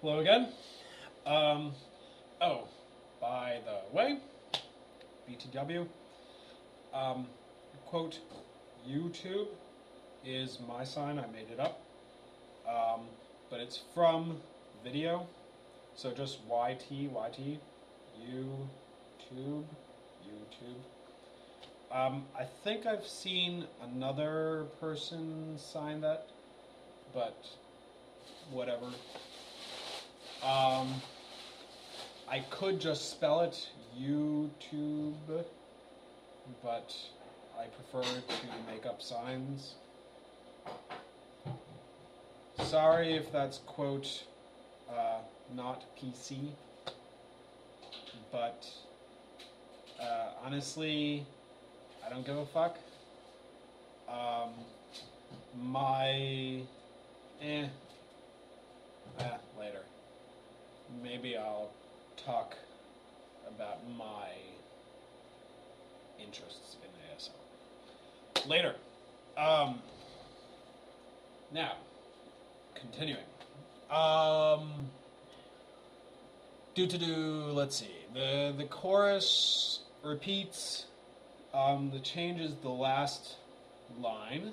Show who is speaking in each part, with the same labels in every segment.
Speaker 1: Hello again. Oh, by the way, BTW, quote, YouTube is my sign. I made it up. But it's from video. So just YT, YouTube. I think I've seen another person sign that, but whatever. I could just spell it YouTube, but I prefer to make up signs. Sorry if that's, quote, not PC, but honestly, I don't give a fuck. Later. Maybe I'll talk about my interests in ASL later. Now, continuing. Let's see. The chorus repeats. The change is the last line.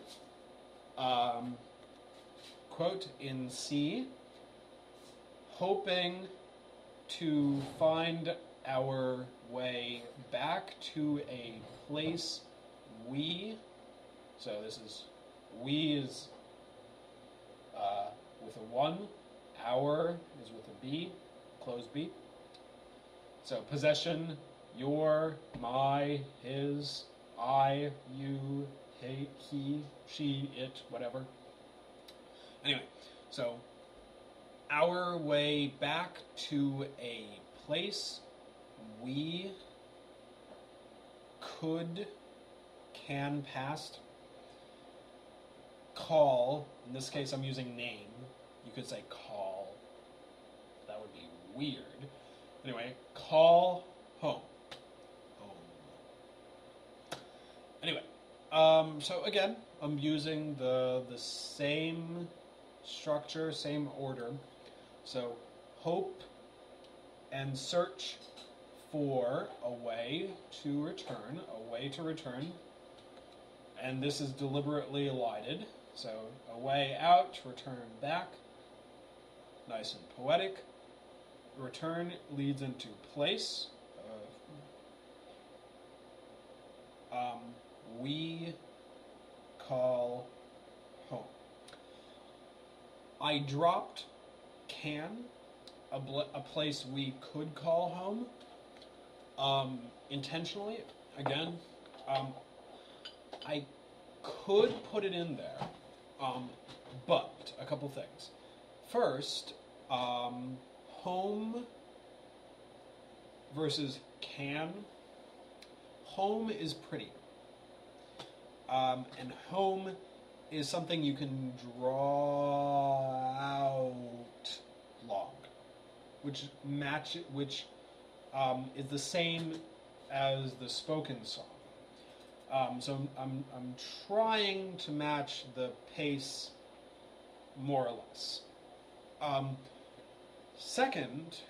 Speaker 1: Quote in C. Hoping to find our way back to a place we. So this is we is with a 1. Our is with a B, closed B. So possession, your, my, his, I, you, he, she, it, whatever. Anyway, so our way back to a place we can past call. In this case, I'm using name. You could say call. That would be weird. Anyway, call home. Anyway, so again, I'm using the same structure, same order. So hope and search for a way to return, and this is deliberately elided. So a way out, return back, nice and poetic. Return leads into place. We call home. I dropped can, a place we could call home, intentionally. Again, I could put it in there, but a couple things. First, home versus can. Home is pretty. And home is something you can draw out long, which is the same as the spoken song. So I'm trying to match the pace more or less. Second,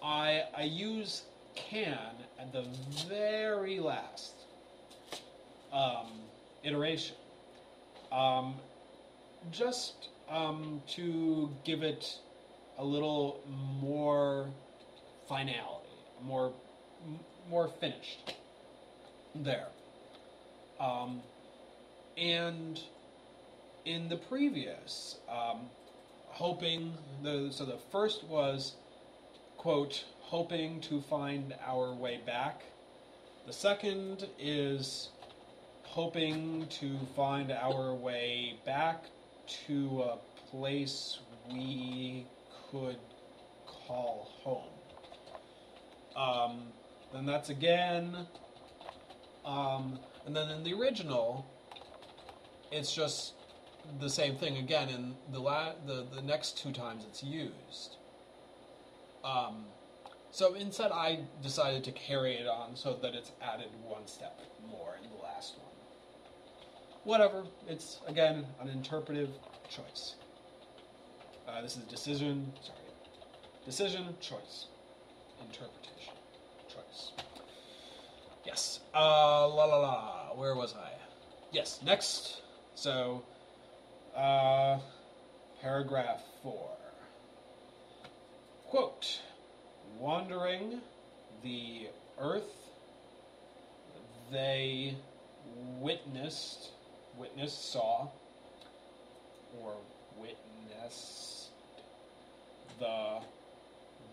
Speaker 1: I use can at the very last iteration, just to give it a little more finality, more finished there. And in the previous, hoping, so the first was, quote, hoping to find our way back. The second is hoping to find our way back to a place we could call home. Then that's again, and then in the original, it's just the same thing again. In the next 2 times it's used. So instead, I decided to carry it on so that it's added 1 step more in the last one. Whatever. It's again an interpretive choice. This is decision, choice, interpretation, choice. Yes. Where was I? Yes, next. So, paragraph 4. Quote, wandering the earth, they saw, or witnessed the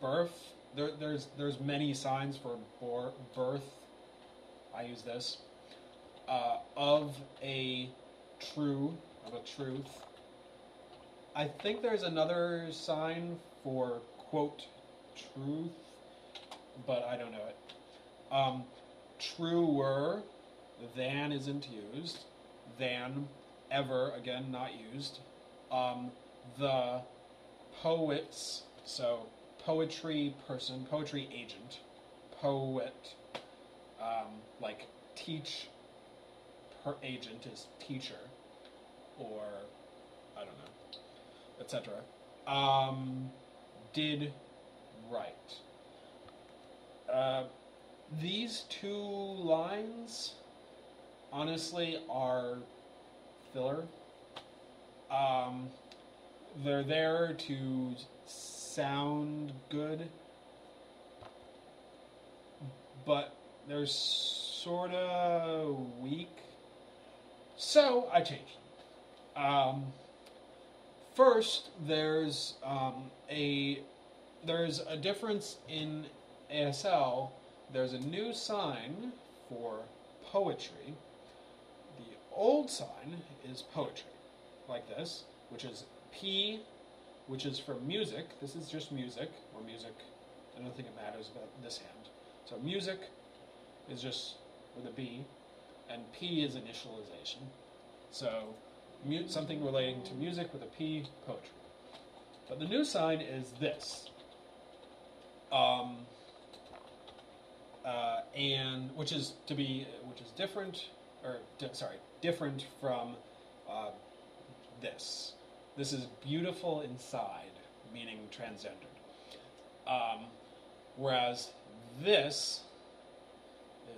Speaker 1: birth. There's many signs for birth. I use this of a truth. I think there's another sign for quote truth, but I don't know it. Truer than isn't used. Than, ever, again, not used. The poets, so poetry person, poetry agent, poet, like teach, per agent is teacher, or, I don't know, etc. Did write. These two lines, honestly, are filler. They're there to sound good, but they're sort of weak. So I changed them. First, there's a difference in ASL. There's a new sign for poetry. The old sign is poetry, like this, which is P, which is for music. This is just music, or music. I don't think it matters about this hand. So music is just with a B, and P is initialization. So something relating to music with a P, poetry. But the new sign is this. And which is different, different from this. This is beautiful inside, meaning transgendered. Whereas this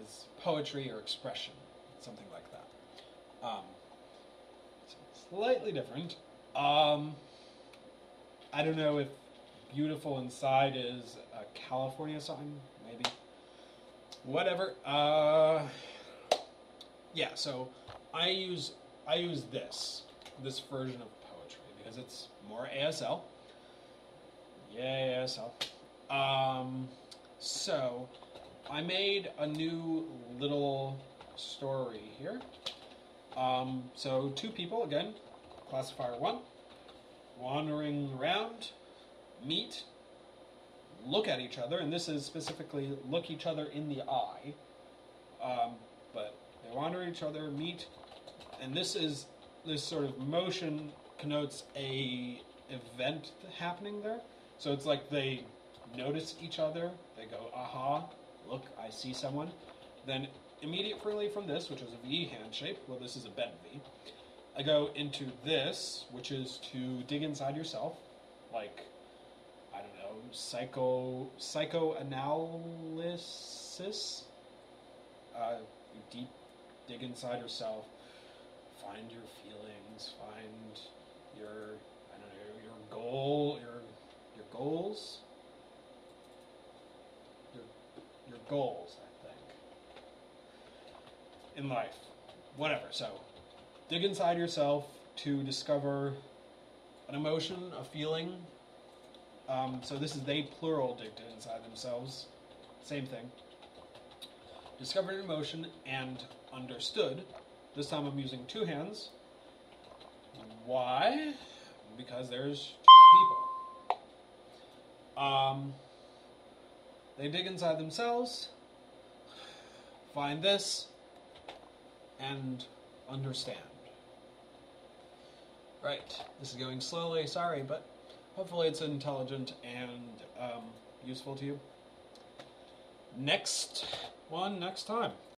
Speaker 1: is poetry or expression, something like that. So slightly different. I don't know if beautiful inside is a California sign, maybe. Whatever. Yeah, so I use this version of poetry because it's more ASL. Yay, ASL. So I made a new little story here. So two people, again, classifier 1, wandering around, meet, look at each other, and this is specifically look each other in the eye, but they wander each other, meet, and this sort of motion connotes a event happening there. So it's like they notice each other, they go, aha, look, I see someone. Then immediately from this, which is a V hand shape, well, this is a bent V, I go into this, which is to dig inside yourself, like, I don't know, psychoanalysis. You deep dig inside yourself, find your feelings, find your, I don't know, your goals, I think, in life, whatever. So, dig inside yourself to discover an emotion, a feeling. So this is they plural digged inside themselves. Same thing. Discovered an emotion and understood. This time I'm using two hands. Why? Because there's two people. They dig inside themselves, find this, and understand. Right, this is going slowly, sorry, but hopefully it's intelligent and useful to you. Next time.